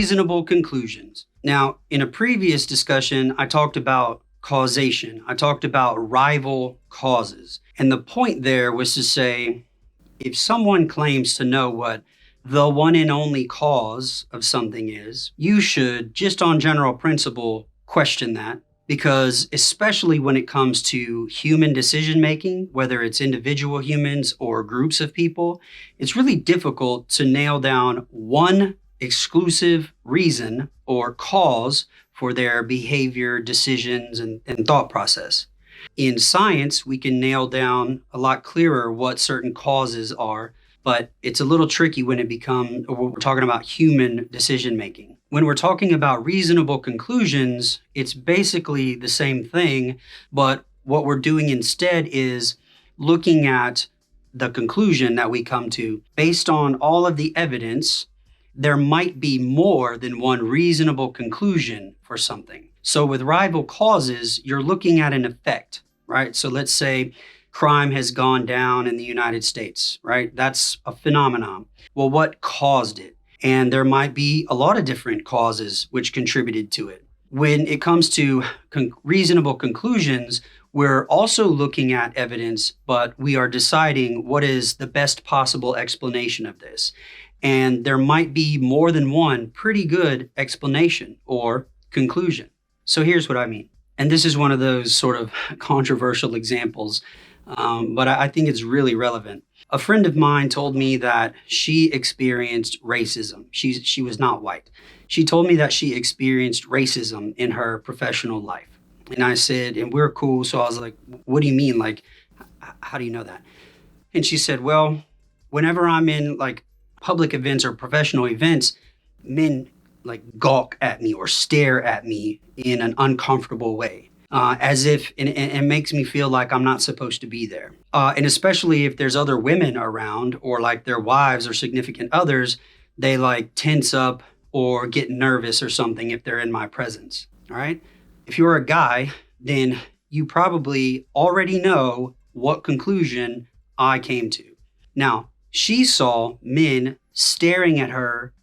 reasonable conclusions. Now, in a previous discussion, I talked about causation. I talked about rival causes. And the point there was to say, if someone claims to know what the one and only cause of something is, you should, just on general principle, question that. Because especially when it comes to human decision making, whether it's individual humans or groups of people, it's really difficult to nail down one exclusive reason or cause for their behavior, decisions, and thought process. In science, we can nail down a lot clearer what certain causes are, but it's a little tricky when we're talking about human decision making. When we're talking about reasonable conclusions, it's basically the same thing, but what we're doing instead is looking at the conclusion that we come to based on all of the evidence. There might be more than one reasonable conclusion for something. So with rival causes, you're looking at an effect, right? So let's say crime has gone down in the United States, right? That's a phenomenon. Well, what caused it? And there might be a lot of different causes which contributed to it. When it comes to reasonable conclusions, we're also looking at evidence, but we are deciding what is the best possible explanation of this. And there might be more than one pretty good explanation or conclusion. So here's what I mean. And this is one of those sort of controversial examples, but I think it's really relevant. A friend of mine told me that she experienced racism. She was not white. She told me that she experienced racism in her professional life. And I said, and we're cool. So I was like, what do you mean? Like, how do you know that? And she said, well, whenever I'm in like public events or professional events, men like gawk at me or stare at me in an uncomfortable way, as if it makes me feel like I'm not supposed to be there. And especially if there's other women around or like their wives or significant others, they like tense up or get nervous or something if they're in my presence. All right. If you're a guy, then you probably already know what conclusion I came to. Now, she saw men staring at her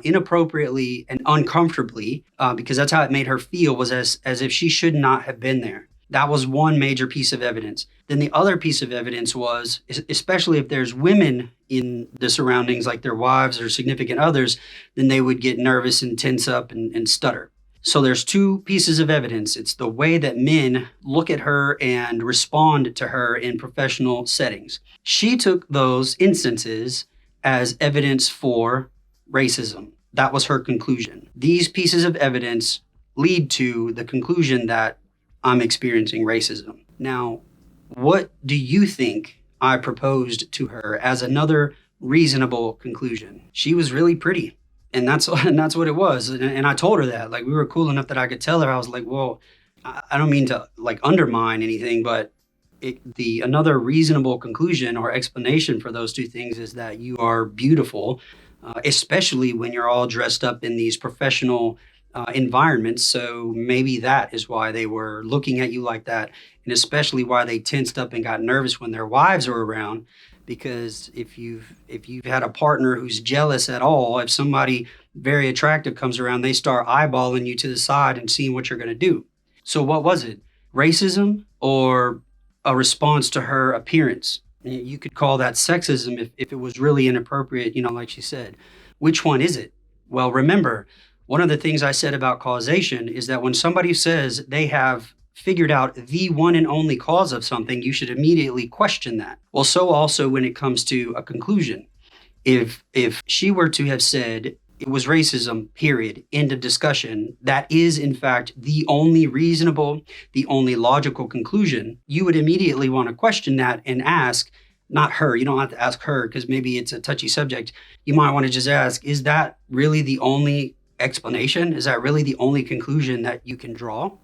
inappropriately and uncomfortably because that's how it made her feel, was as if she should not have been there. That was one major piece of evidence. Then the other piece of evidence was, especially if there's women in the surroundings, like their wives or significant others, then they would get nervous and tense up and stutter. So there's two pieces of evidence. It's the way that men look at her and respond to her in professional settings. She took those instances as evidence for racism. That was her conclusion. These pieces of evidence lead to the conclusion that I'm experiencing racism. Now, what do you think I proposed to her as another reasonable conclusion? She was really pretty. And that's what it was. And I told her that, like, we were cool enough that I could tell her. I was like, well, I don't mean to like undermine anything, but another reasonable conclusion or explanation for those two things is that you are beautiful, especially when you're all dressed up in these professional environments. So maybe that is why they were looking at you like that, and especially why they tensed up and got nervous when their wives were around. Because if you've had a partner who's jealous at all, if somebody very attractive comes around, they start eyeballing you to the side and seeing what you're going to do. So what was it? Racism or a response to her appearance? You could call that sexism if it was really inappropriate, like she said. Which one is it? Well, remember, one of the things I said about causation is that when somebody says they have figured out the one and only cause of something, you should immediately question that. Well, so also when it comes to a conclusion. If she were to have said it was racism, period, end of discussion, that is in fact the only reasonable, the only logical conclusion, you would immediately want to question that and ask, not her, you don't have to ask her because maybe it's a touchy subject. You might want to just ask, is that really the only explanation? Is that really the only conclusion that you can draw?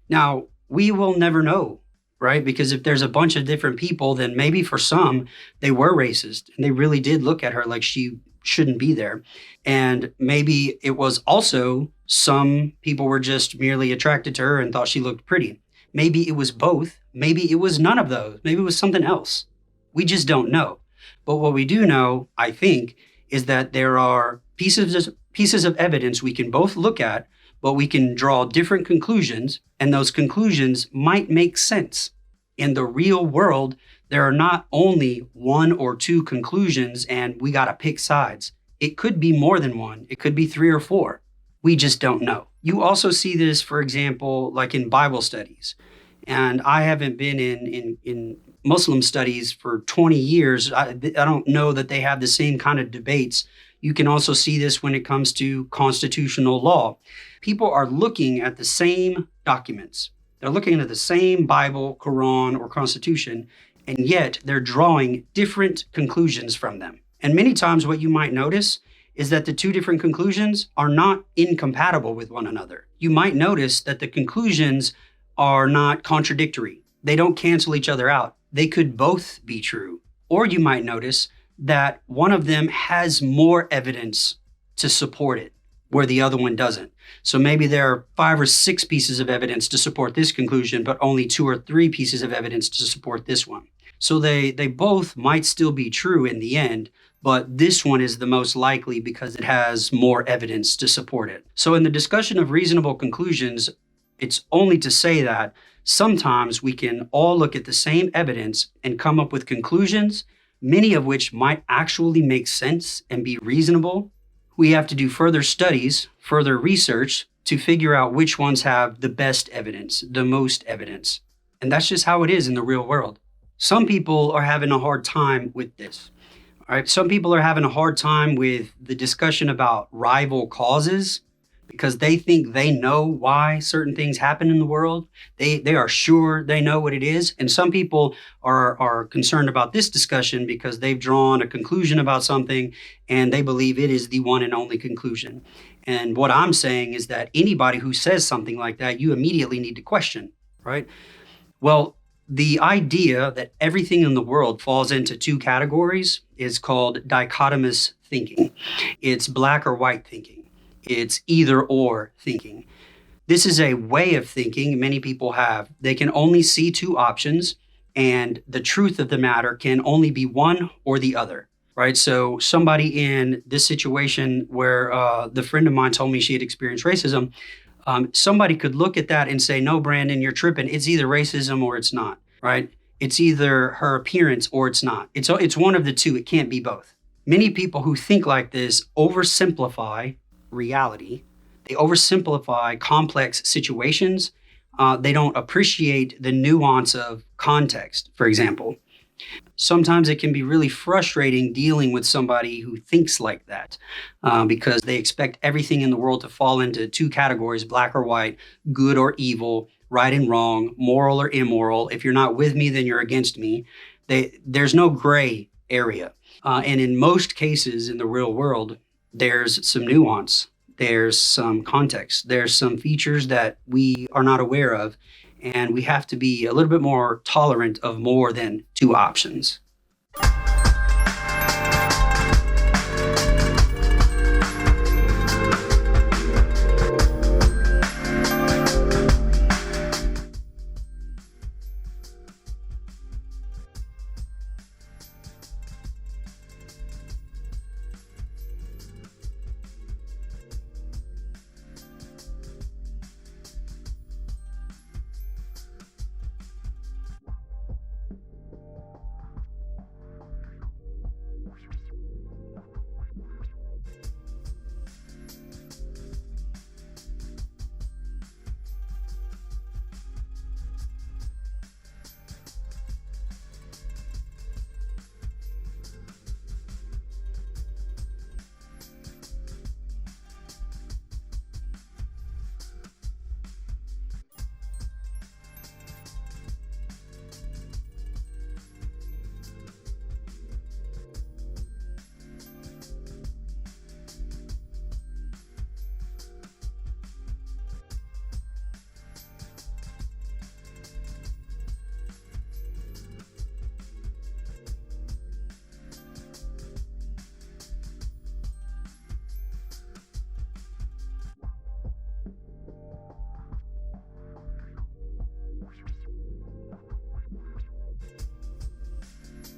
Now, we will never know, right? Because if there's a bunch of different people, then maybe for some, they were racist and they really did look at her like she shouldn't be there. And maybe it was also some people were just merely attracted to her and thought she looked pretty. Maybe it was both. Maybe it was none of those. Maybe it was something else. We just don't know. But what we do know, I think, is that there are pieces pieces of evidence we can both look at, but we can draw different conclusions, and those conclusions might make sense. In the real world, there are not only one or two conclusions and we got to pick sides. It could be more than one. It could be three or four. We just don't know. You also see this, for example, like in Bible studies. And I haven't been in Muslim studies for 20 years. I don't know that they have the same kind of debates. You can also see this when it comes to constitutional law. People are looking at the same documents. They're looking at the same Bible, Quran, or Constitution, and yet they're drawing different conclusions from them. And many times what you might notice is that the two different conclusions are not incompatible with one another. You might notice that the conclusions are not contradictory. They don't cancel each other out. They could both be true. Or you might notice that one of them has more evidence to support it, where the other one doesn't. So maybe there are 5 or 6 pieces of evidence to support this conclusion, but only 2 or 3 pieces of evidence to support this one. So they both might still be true in the end, but this one is the most likely because it has more evidence to support it. So in the discussion of reasonable conclusions, it's only to say that sometimes we can all look at the same evidence and come up with conclusions, many of which might actually make sense and be reasonable. We have to do further studies, further research to figure out which ones have the best evidence, the most evidence. And that's just how it is in the real world. Some people are having a hard time with this. All right. Some people are having a hard time with the discussion about rival causes because they think they know why certain things happen in the world. They are sure they know what it is. And some people are concerned about this discussion because they've drawn a conclusion about something and they believe it is the one and only conclusion. And what I'm saying is that anybody who says something like that, you immediately need to question, right? Well, the idea that everything in the world falls into 2 categories is called dichotomous thinking. It's black or white thinking. It's either or thinking. This is a way of thinking many people have. They can only see 2 options, and the truth of the matter can only be one or the other, right? So somebody in this situation where the friend of mine told me she had experienced racism, somebody could look at that and say, no, Brandon, you're tripping. It's either racism or it's not, right? It's either her appearance or it's not. It's one of the two. It can't be both. Many people who think like this oversimplify reality. They oversimplify complex situations. They don't appreciate the nuance of context, for example. Sometimes it can be really frustrating dealing with somebody who thinks like that because they expect everything in the world to fall into 2 categories, black or white, good or evil, right and wrong, moral or immoral. If you're not with me, then you're against me. There's no gray area. And in most cases in the real world, there's some nuance. There's some context. There's some features that we are not aware of. And we have to be a little bit more tolerant of more than 2 options.